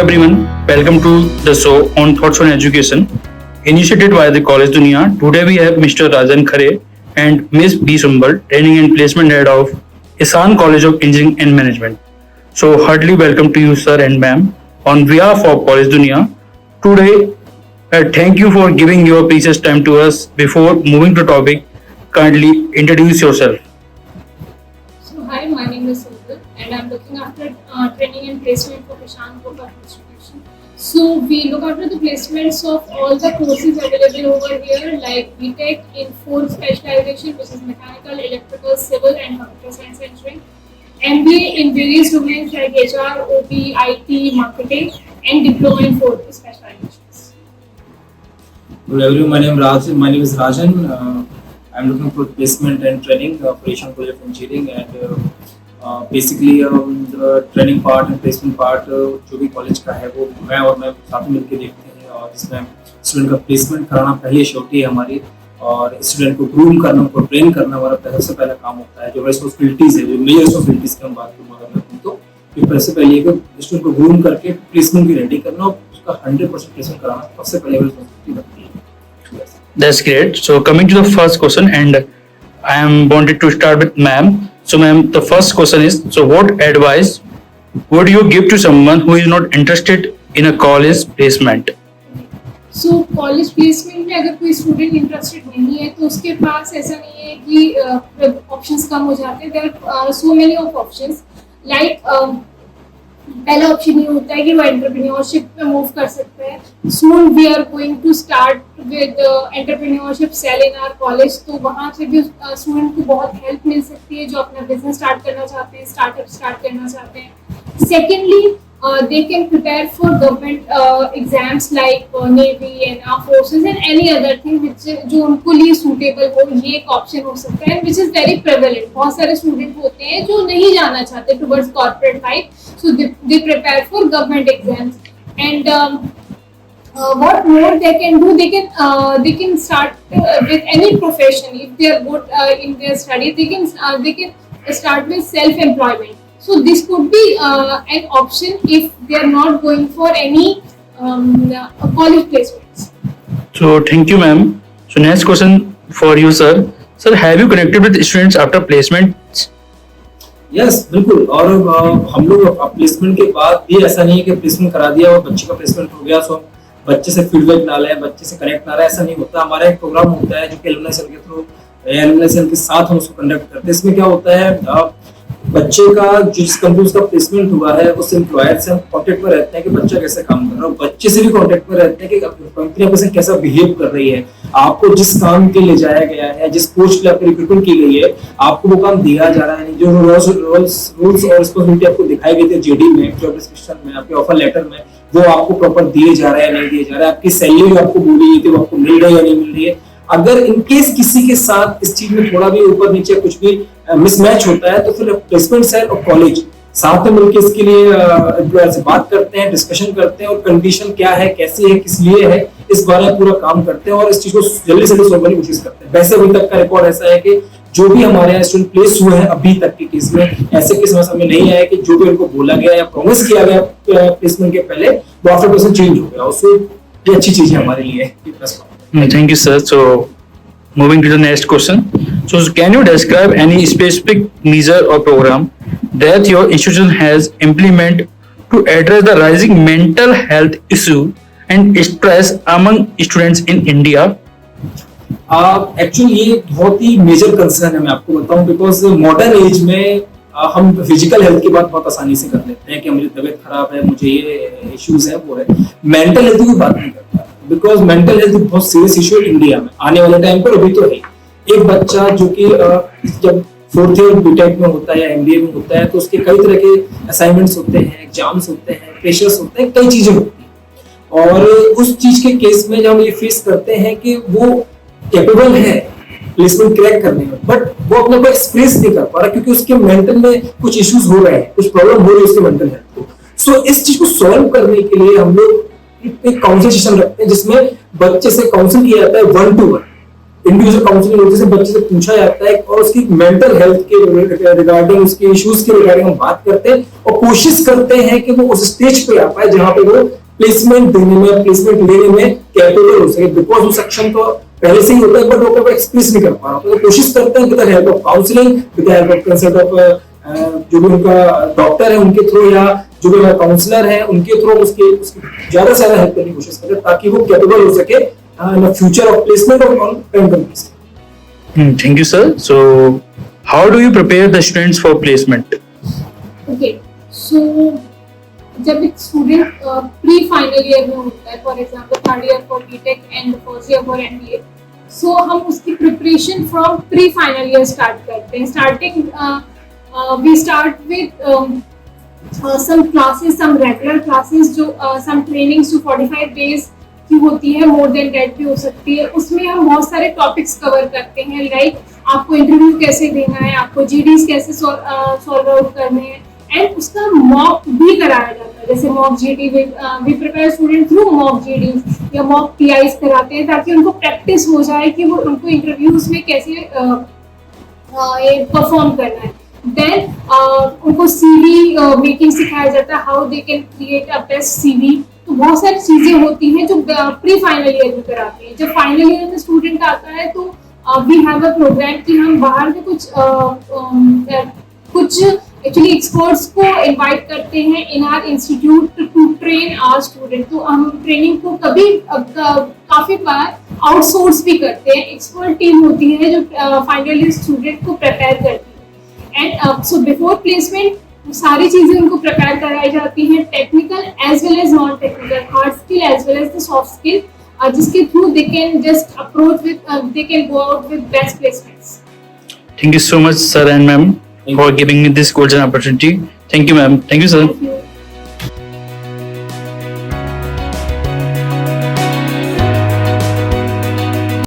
everyone, welcome to the show on Thoughts on Education, initiated by the College Dunia. Today we have Mr. Rajan Khare and Ms. B. Sumbal, Training and Placement Head of Isan College of Engineering and Management. So heartily welcome to you sir and ma'am on behalf of College Dunia. Today, thank you for giving your precious time to us. Before moving to topic, kindly introduce yourself. So hi, my name is Sumbal and I'm looking after training and placement for Ishan Group of Institution. So we look after the placements of all the courses available over here, like BTech in 4 specialization, which is mechanical, electrical, civil and computer science engineering. MBA in various domains like HR, OP, IT, marketing and diploma in 4 specializations. Good everyone, my name is Rajan. I'm looking for placement and training for Ishan College of Engineering and basically the training part and placement part जो भी college का है वो मैं और मैं साथ में मिलकर देखते हैं और जिसमें स्टूडेंट का प्लेसमेंट कराना पहली शॉर्टी है हमारी और स्टूडेंट को ग्रूम करना उनको ट्रेन करना हमारा सबसे पहला काम होता है। जो रिस्पॉन्सिबिलिटीज है जो मेजर रिस्पॉन्सिबिलिटीज की हम बात करूँ अगर मैं तो सबसे पहले स्टूडेंट को ग्रूम करके प्लेसमेंट की रेडी करना और उसका 100% प्लेसमेंट कराना सबसे पहले रिस्पॉन्सिबिलिटी लगती है। That's great. So coming to the first question, and I am wanted to start with ma'am. So ma'am, the first question is, so what advice would you give to someone who is not interested in a college placement? So college placement में अगर कोई student interested नहीं है तो उसके पास ऐसा नहीं है कि ऑप्शंस कम हो जाते हैं। There are so many of options like पहला ऑप्शन ये होता है कि वो एंटरप्रेन्योरशिप में मूव कर सकते हैं। Soon we are going to start with entrepreneurship cell in our college, तो वहाँ से भी स्टूडेंट को बहुत हेल्प मिल सकती है जो अपना बिजनेस स्टार्ट करना चाहते हैं, स्टार्टअप स्टार्ट करना चाहते हैं। Secondly they can prepare for government exams like Navy and Armed Forces and any other thing which जो उनको लिए suitable हो, ये एक option हो सकता है which is very prevalent। बहुत सारे student होते हैं जो नहीं जाना चाहते towards corporate life, so they prepare for government exams and what more they can do, they can start with any profession if they are good in their study, they can start with self-employment. So this could be an option if they are not going for any college placements. So thank you ma'am. So next question for you sir. Sir, have you connected with students after placement? Yes, बिल्कुल। और हम लोग placement के बाद भी ऐसा नहीं है कि प्लेसमेंट करा दिया और बच्चे का प्लेसमेंट हो गया सो बच्चे से फीडबैक ना ले, बच्चे से कनेक्ट ना रहे, ऐसा नहीं होता। हमारा एक प्रोग्राम होता है जो कि एलुमनी सेल के थ्रू एलुमनी सेल के साथ हम उसको कंडक्ट करते हैं। इसमें क्या होता है बच्चे का जिस कंपनी उसका प्लेसमेंट हुआ है उस एम्प्लॉयर से हम कांटेक्ट में रहते हैं कि बच्चा कैसे काम कर रहा है, बच्चे से भी कांटेक्ट में रहते हैं कि कंपनी आपसे कैसा बिहेव कर रही है, आपको जिस काम के लिए जाया गया है, जिस पोस्ट के लिए आपकी रिक्रूटमेंट की गई है, आपको वो काम दिया जा रहा है, जो रूल्स और रिस्पांसिबिलिटी आपको दिखाई गई थी जेडी में, जॉब डिस्क्रिप्शन में, आपके ऑफर लेटर में, वो आपको प्रॉपर दिए जा रहा है नहीं दिए जा रहा है, आपकी सैलरी आपको बोली गई थी वो आपको मिल रही है या नहीं मिल रही है। अगर इनकेस किसी के साथ इस चीज में थोड़ा भी ऊपर नीचे कुछ भी मिसमैच होता है तो फिर प्लेसमेंट सेल और कॉलेज साथ में मिलकर इसके लिए एम्प्लॉयर से बात करते हैं, डिस्कशन करते हैं और कंडीशन क्या है, कैसी है, किस लिए है, इस बारे में पूरा काम करते हैं और इस चीज को जल्दी से जल्दी सॉल्व करने की कोशिश करते हैं। वैसे अभी तक का रिकॉर्ड ऐसा है कि जो भी हमारे यहाँ स्टूडेंट प्लेस हुए हैं अभी तक के केस में ऐसे केस में सामने नहीं आया कि जो भी उनको बोला गया या प्रॉमिस किया गया प्लेसमेंट के पहले वो आफ्टर प्लेसमेंट चेंज हो गया। उससे ये अच्छी चीज है हमारे लिए। Thank you sir. So moving to the next question. So can you describe any specific measure or program that your institution has implemented to address the rising mental health issue and stress among students in India? Actually ये बहुत ही major concern है, मैं आपको बताऊं, because modern age में हम physical health की बात बहुत आसानी से कर लेते हैं कि मेरी तबीयत खराब है, मुझे ये इश्यूज है, वो है। मेंटल हेल्थ की बात नहीं करता बिकॉज मेंटल हेल्थ बहुत सीरियस इशू इंडिया में आने वाले टाइम पर अभी तो है। एक बच्चा जो कि जब 4th ईयर बीटेक में होता है या एमबीए में होता है तो उसके कई तरह के असाइनमेंट्स होते हैं, एग्जाम्स होते हैं, प्रेशर्स होते हैं, कई चीजें होती हैं और उस चीज के केस में जब हम ये फेस करते हैं कि वो कैपेबल है प्लेसमेंट क्रैक करने में बट वो अपने को एक्सप्रेस नहीं कर पा रहा क्योंकि उसके मेंटल में कुछ इश्यूज हो रहे हैं, कुछ प्रॉब्लम हो रही है उसके मेंटल हेल्थ को। सो इस चीज को सॉल्व करने के लिए हम लोग एक काउंसलिंग सेशन रखते हैं जिसमें बच्चे से काउंसिल किया जाता है 1-to-1। इंडिविजुअल काउंसलिंग होती है, बच्चे से पूछा जाता है और उसकी मेंटल हेल्थ के रिगार्डिंग, उसके इश्यूज के रिगार्डिंग हम बात करते हैं और कोशिश करते हैं कि वो उस स्टेज पे आ पाए जहां पे वो प्लेसमेंट देने में, प्लेसमेंट लेने में कैपेबल हो सके। बिकॉज वो सक्षम तो पहले से ही होता है, बट वो कभी एक्सप्रेस नहीं कर पा रहा, तो कोशिश करते हैं with the help of counselling, with the help of consult of जो भी उनका डॉक्टर है उनके थ्रू, या जो भी काउंसलर है उनके थ्रू उसकी ज्यादा से ज्यादा हेल्प करने की कोशिश करते हैं ताकि वो कैपेबल हो सके in the future of placement or on companies. Thank you, sir. So, how do you prepare the students for placement? Okay, so जब एक स्टूडेंट प्री फाइनल ईयर में होता है, for example third year for BTech and first year for MBA, so हम उसकी preparation from pre final year start करते हैं। Starting we start with some classes, some regular classes, जो some trainings जो 45 days की होती है, मोर देन दैट भी हो सकती है। उसमें हम बहुत सारे टॉपिक्स कवर करते हैं, लाइक आपको इंटरव्यू कैसे देना है, आपको जीडीज कैसे सॉल्व आउट करने हैं, एंड उसका मॉक भी कराया जाता है। जैसे mock GD we prepare student through mock GDs या मॉक पीआईज कराते हैं ताकि उनको प्रैक्टिस हो जाए कि वो उनको इंटरव्यूज में कैसे परफॉर्म करना है। देन उनको सीवी मेकिंग सिखाया जाता है, how they can create a best CV. तो बहुत सारी चीजें होती हैं जो प्री फाइनल ईयर में कराते हैं। जब फाइनल ईयर में स्टूडेंट आता है तो वी हैव अ प्रोग्राम कि हम बाहर के कुछ एक्चुअली एक्सपर्ट्स को इनवाइट करते हैं in our institute to train our student. तो हम ट्रेनिंग को काफी बार आउटसोर्स भी करते हैं। एक्सपर्ट टीम होती है जो फाइनल ईयर स्टूडेंट को प्रिपेयर करती है। एंड सो बिफोर प्लेसमेंट सारी चीजें उनको प्रिपेयर कराई जाती हैं, technical as well as non technical, hard skill as well as the soft skill, जिसके through they can just approach with, they can go out with best placements. Thank you so much, sir and ma'am, for giving me this golden opportunity. Thank you, ma'am. Thank you, sir. Thank you.